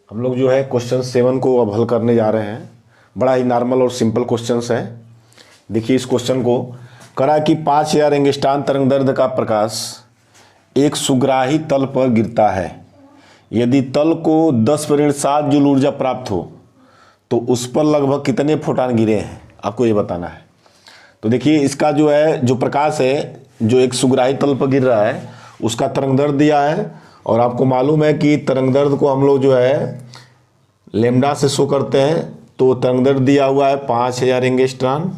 हम लोग जो है क्वेश्चन 7 को अब हल करने जा रहे हैं। बड़ा ही नॉर्मल और सिंपल क्वेश्चंस है। देखिए इस क्वेश्चन को करा कि 5000 एंगस्ट्रॉन तरंगदैर्ध्य का प्रकाश एक सुग्राही तल पर गिरता है। यदि तल को 10 ऋण 7 जूल ऊर्जा प्राप्त हो तो उस पर लगभग कितने फोटॉन गिरे हैं, आपको ये बताना है। तो देखिए इसका जो है जो प्रकाश है जो एक सुग्राही तल पर गिर रहा है उसका तरंगदैर्ध्य दिया है और आपको मालूम है कि तरंगदैर्ध्य को हम लोग जो है लेमडा से शो करते हैं। तो तरंगदैर्ध्य दिया हुआ है 5000 एंगस्ट्रॉन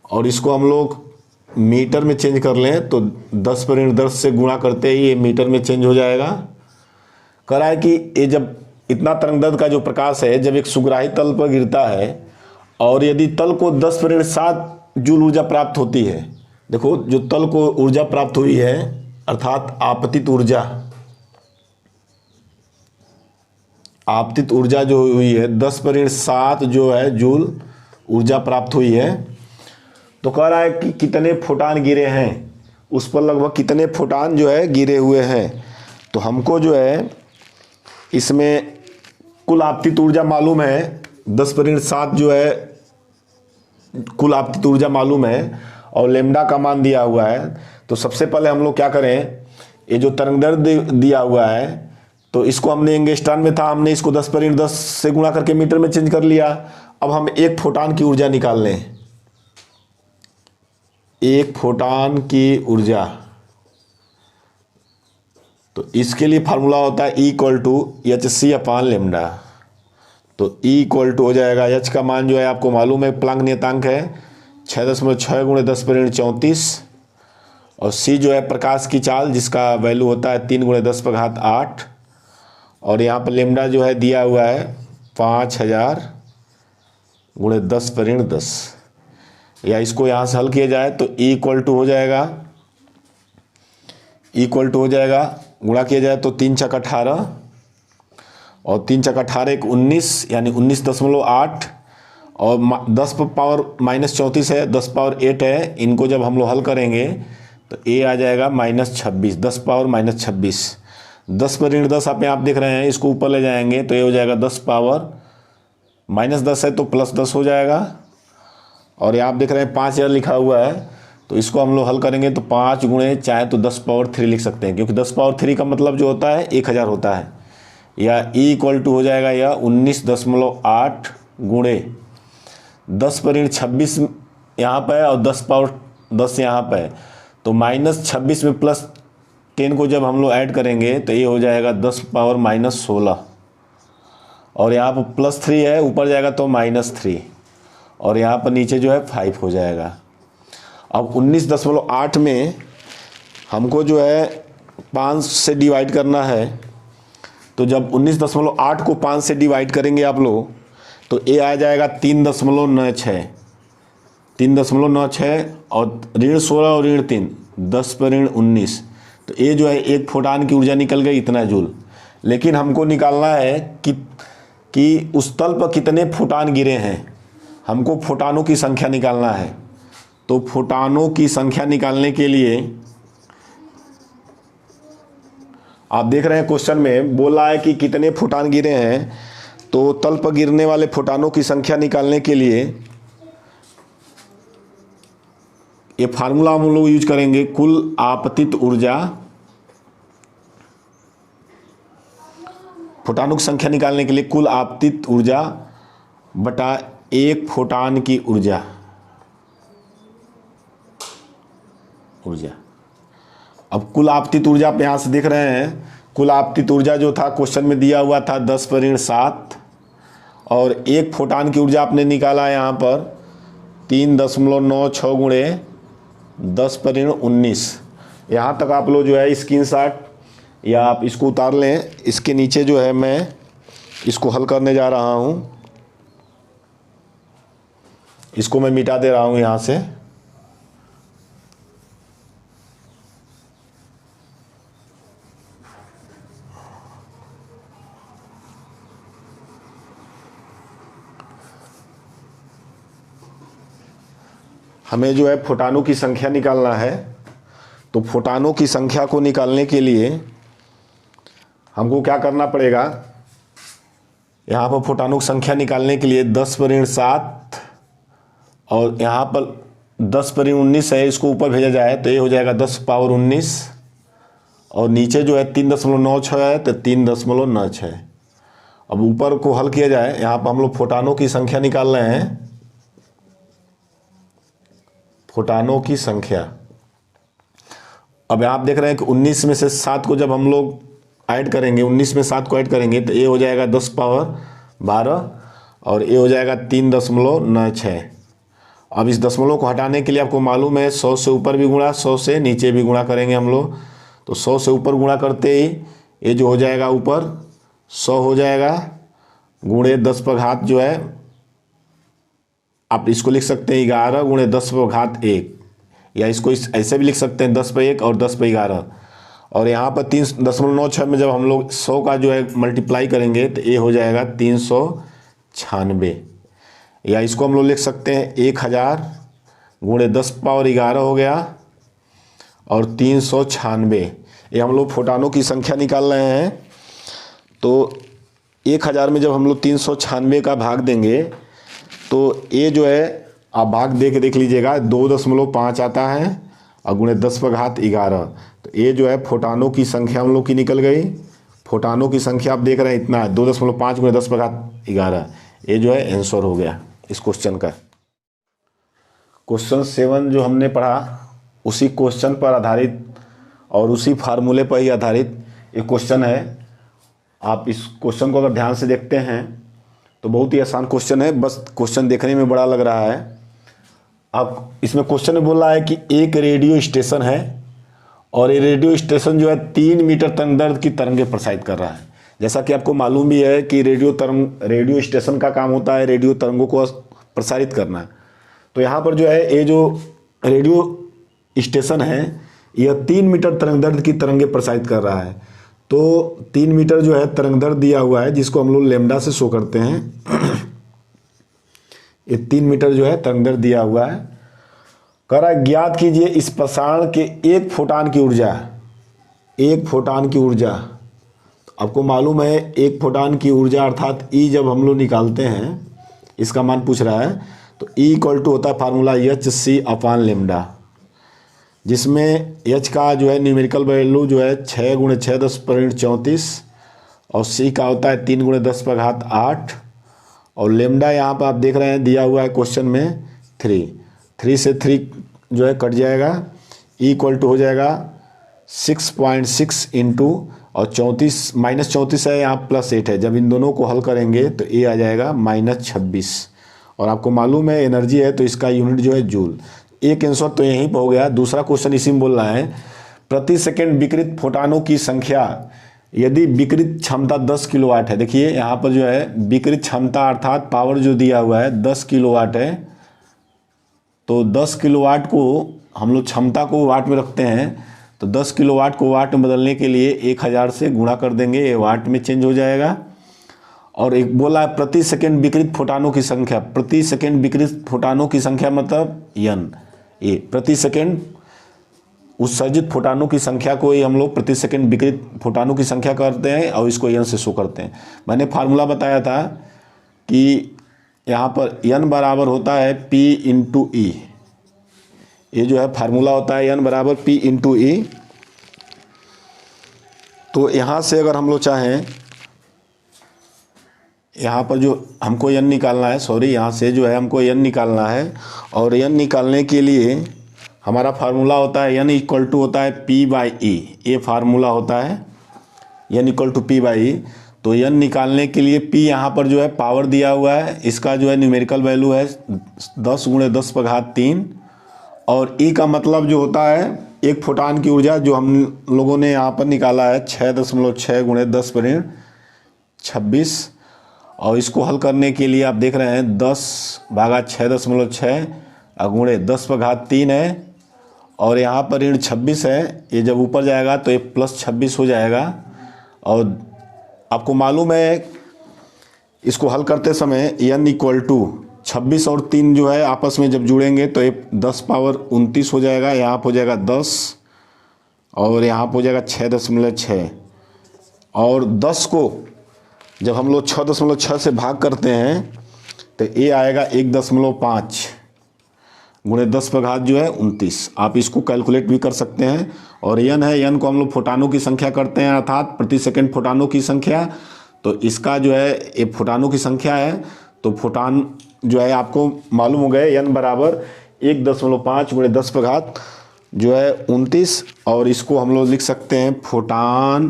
और इसको हम लोग मीटर में चेंज कर लें तो 10 ऋण 10 से गुणा करते ही ये मीटर में चेंज हो जाएगा। कह रहा है कि ये जब इतना तरंगदैर्ध्य का जो प्रकाश है जब एक सुग्राही तल पर गिरता है और यदि तल को 10 ऋण 7 जूल ऊर्जा प्राप्त होती है। देखो जो तल को ऊर्जा प्राप्त हुई है अर्थात आपतित ऊर्जा जो हुई है 10 ऋण 7 जो है जूल ऊर्जा प्राप्त हुई है। तो कह रहा है कि कितने फोटॉन गिरे हैं, उस पर लगभग कितने फोटॉन जो है गिरे हुए हैं। तो हमको जो है इसमें कुल आपतित ऊर्जा मालूम है 10 ऋण 7 जो है कुल आपतित ऊर्जा मालूम है और लेमडा का मान दिया हुआ है। तो सबसे पहले हम लोग क्या करें, ये जो तरंगदैर्ध्य दिया हुआ है तो इसको हमने एंगस्ट्रॉन में था, हमने इसको 10 ऋण 10 से गुणा करके मीटर में चेंज कर लिया। अब हम एक फोटॉन की ऊर्जा निकाल लें। एक फोटॉन की ऊर्जा, तो इसके लिए फार्मूला होता है E=hc/λ। तो E= हो जाएगा h का मान जो है आपको मालूम है प्लांक नियतांक है 6.6 × 10⁻34 और c जो है प्रकाश की चाल जिसका वैल्यू होता है 3 × 10⁸ और यहाँ पर लेमडा जो है दिया हुआ है 5000 × 10⁻10 या इसको यहाँ से हल किया जाए तो E= हो जाएगा गुणा किया जाए तो 3 × 18 और 3 × 18 = 19 यानी 19.8 और 10⁻−34 है 10⁻8 है। इनको जब हम लोग हल करेंगे तो a आ जाएगा -26 10⁻−26। 10 ऋण 10 आप देख रहे हैं, इसको ऊपर ले जाएंगे तो ये हो जाएगा 10⁻−10 है तो +10 हो जाएगा। और ये आप देख रहे हैं 5000 लिखा हुआ है तो इसको हम लोग हल करेंगे तो 5 गुणे चाहे तो 10⁻3 लिख सकते हैं क्योंकि 10⁻3 का मतलब जो होता है 1000 होता है। या E= हो जाएगा या 19.8 गुणे 10 ऋण 26 यहाँ पर है और 10⁻10 यहाँ पर है तो -26 में +10 को जब हम लोग ऐड करेंगे तो ये हो जाएगा 10⁻−16 और यहाँ पर +3 है ऊपर जाएगा तो -3 और यहाँ पर नीचे जो है 5 हो जाएगा। अब 19.8 में हमको जो है 5 से डिवाइड करना है तो जब 19.8 को 5 से डिवाइड करेंगे आप लोग तो ए आ जाएगा 3.96 और ऋण 16 और ऋण 3 10⁻19 तो ये जो है एक फोटॉन की ऊर्जा निकल गई इतना जूल। लेकिन हमको निकालना है कि उस तल पर कितने फोटॉन गिरे हैं, हमको फोटॉनों की संख्या निकालना है। तो फोटॉनों की संख्या निकालने के लिए आप देख रहे हैं क्वेश्चन में बोला है कि कितने फोटॉन गिरे हैं। तो तल पर गिरने वाले फोटॉनों की संख्या निकालने के लिए ये फार्मूला हम लोग यूज करेंगे कुल आपतित ऊर्जा, फोटॉनों की संख्या निकालने के लिए कुल आपतित ऊर्जा बटा एक फोटॉन की ऊर्जा। अब कुल आपतित ऊर्जा आप यहाँ से देख रहे हैं, कुल आपतित ऊर्जा जो था क्वेश्चन में दिया हुआ था 10 ऋण 7 और एक फोटॉन की ऊर्जा आपने निकाला यहाँ पर 3.96 गुणे 10⁻19। यहाँ तक आप लोग जो है स्क्रीनशॉट या आप इसको उतार लें। इसके नीचे जो है मैं इसको हल करने जा रहा हूँ, इसको मैं मिटा दे रहा हूँ यहाँ से। हमें जो है फोटॉनों की संख्या निकालना है। तो फोटॉनों की संख्या को निकालने के लिए हमको क्या करना पड़ेगा, यहाँ पर फोटानों की संख्या निकालने के लिए 10 पर ऋण 7 और यहाँ पर 10 पर ऋण 19 है, इसको ऊपर भेजा जाए तो ये हो जाएगा 10 पावर 19 और नीचे जो है 3.96 है तो 3.96। अब ऊपर को हल किया जाए, यहाँ पर हम लोग फोटानों की संख्या निकाल रहे हैं, फोटानों की संख्या। अब आप देख रहे हैं कि 19 में से 7 को जब हम लोग ऐड करेंगे, 19 में 7 को ऐड करेंगे तो ये हो जाएगा 10 पावर 12 और ये हो जाएगा 3.96। अब इस दशमलव को हटाने के लिए आपको मालूम है 100 से ऊपर भी गुणा 100 से नीचे भी गुणा करेंगे हम लोग, तो 100 से ऊपर गुणा करते ही ये जो हो जाएगा ऊपर 100 हो जाएगा गुणे 10 पर घात जो है, आप इसको लिख सकते हैं 11 गुणे 10 पर घात 1, या इसको ऐसे भी लिख सकते हैं 10 पर 1 और 10 पर 11। और यहाँ पर 3.96 में जब हम लोग 100 का जो है मल्टीप्लाई करेंगे तो ये हो जाएगा 396, या इसको हम लोग लिख सकते हैं 1000 गुणे 10 पावर 11 हो गया और 396। ये हम लोग फोटानों की संख्या निकाल रहे हैं, तो 1000 में जब हम लोग 396 का भाग देंगे तो ये जो है आप भाग दे के देख लीजिएगा 2.5 आता है और गुणे 10 पर घात 11, तो ये जो है फोटानों की संख्या हम लोग की निकल गई। फोटानों की संख्या आप देख रहे हैं इतना है 2.5 गुणे 10 पर घात 11, ये जो है आंसर हो गया इस क्वेश्चन का। क्वेश्चन 7 जो हमने पढ़ा उसी क्वेश्चन पर आधारित और उसी फार्मूले पर ही आधारित एक क्वेश्चन है। आप इस क्वेश्चन को अगर ध्यान से देखते हैं तो बहुत ही आसान क्वेश्चन है, बस क्वेश्चन देखने में बड़ा लग रहा है। अब इसमें क्वेश्चन में बोल रहा है कि एक रेडियो स्टेशन है और ये रेडियो स्टेशन जो है 3 मीटर तरंगदैर्घ्य की तरंगे प्रसारित कर रहा है। जैसा कि आपको मालूम भी है कि रेडियो स्टेशन का काम होता है रेडियो तरंगों को प्रसारित करना। तो यहाँ पर जो है ये जो रेडियो स्टेशन है यह 3 मीटर तरंगदैर्घ्य की तरंगे प्रसारित कर रहा है। तो 3 मीटर जो है तरंगदैर्घ्य दिया हुआ है जिसको हम लोग लैम्डा से शो करते हैं। ये 3 मीटर जो है तरंगदैर्घ्य दिया हुआ है। कह रहा है ज्ञात कीजिए इस प्रसारण के एक फोटान की ऊर्जा, एक फोटान की ऊर्जा। आपको मालूम है एक फोटान की ऊर्जा अर्थात ई जब हम लोग निकालते हैं इसका मान पूछ रहा है, तो ई इक्वल टू होता है फार्मूला HC अपान लैम्डा, जिसमें H का जो है न्यूमेरिकल वैल्यू जो है 6 गुणे 6 10 पर ऋण 34 और C का होता है 3 गुणे 10 पर घात 8 और लेमडा यहाँ पर आप देख रहे हैं दिया हुआ है क्वेश्चन में 3 से 3 जो है कट जाएगा, ई इक्वल टू हो जाएगा 6.6 इंटू और 34 -34 है यहाँ +8 है। जब इन दोनों को हल करेंगे तो ये आ जाएगा -26 और आपको मालूम है एनर्जी है तो इसका यूनिट जो है जूल। एक आंसर तो यहीं पर हो गया। दूसरा क्वेश्चन इसी में बोल रहा है प्रति सेकंड विकिरित फोटानों की संख्या यदि विकिरित क्षमता 10 किलोवाट है। देखिए यहाँ पर जो है विकिरित क्षमता अर्थात पावर जो दिया हुआ है 10 किलोवाट है, तो 10 किलोवाट को हम लोग क्षमता को वाट में रखते हैं, तो 10 किलोवाट को वाट में बदलने के लिए 1000 से गुणा कर देंगे, ये वाट में चेंज हो जाएगा। और एक बोला है प्रति सेकंड विकिरित फोटानों की संख्या, प्रति सेकंड विकिरित फोटानों की संख्या मतलब n, ये प्रति सेकंड उत्सर्जित फोटानों की संख्या को ही हम लोग प्रति सेकंड विकिरित फोटानों की संख्या करते हैं और इसको n से शो करते हैं। मैंने फार्मूला बताया था कि यहाँ पर n बराबर होता है P इंटू ई, ये जो है फार्मूला होता है n बराबर P इंटू ई। तो यहाँ से अगर हम लोग चाहें, यहाँ पर जो हमको n निकालना है, सॉरी यहाँ से जो है हमको n निकालना है और n निकालने के लिए हमारा फार्मूला होता है n इक्वल टू होता है P/E, ये फार्मूला होता है n इक्वल टू P/E। तो n निकालने के लिए P यहाँ पर जो है पावर दिया हुआ है, इसका जो है न्यूमेरिकल वैल्यू है 10 गुणे 10 पर घात 3 और E का मतलब जो होता है एक फोटान की ऊर्जा जो हम लोगों ने यहाँ पर निकाला है 6.6 गुणे 10 पर ऋण 26 और इसको हल करने के लिए आप देख रहे हैं 10 भागा 6.6 गुणे 10 पर घात 3 है और यहाँ पर ऋण 26 है, ये जब ऊपर जाएगा तो ये +26 हो जाएगा। और आपको मालूम है इसको हल करते समय n इक्वल टू 26 और 3 जो है आपस में जब जुड़ेंगे तो ये 10 पावर 29 हो जाएगा, यहाँ पर हो जाएगा 10 और यहाँ पर हो जाएगा 6.6, और 10 को जब हम लोग 6.6 से भाग करते हैं तो ये आएगा 1.5 गुणे 10 पर घात जो है 29। आप इसको कैलकुलेट भी कर सकते हैं। और यन है, यन को हम लोग फोटानों की संख्या करते हैं, अर्थात प्रति सेकंड फोटानों की संख्या। तो इसका जो है ये फोटानों की संख्या है, तो फोटान जो है आपको मालूम हो गए, यन बराबर 1.5 गुणे 10 पर घात जो है 29। और इसको हम लोग लिख सकते हैं फोटान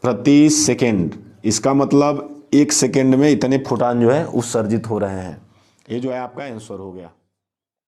प्रति सेकंड। इसका मतलब 1 सेकंड में इतने फोटान जो है उत्सर्जित हो रहे हैं। ये जो है आपका आंसर हो गया।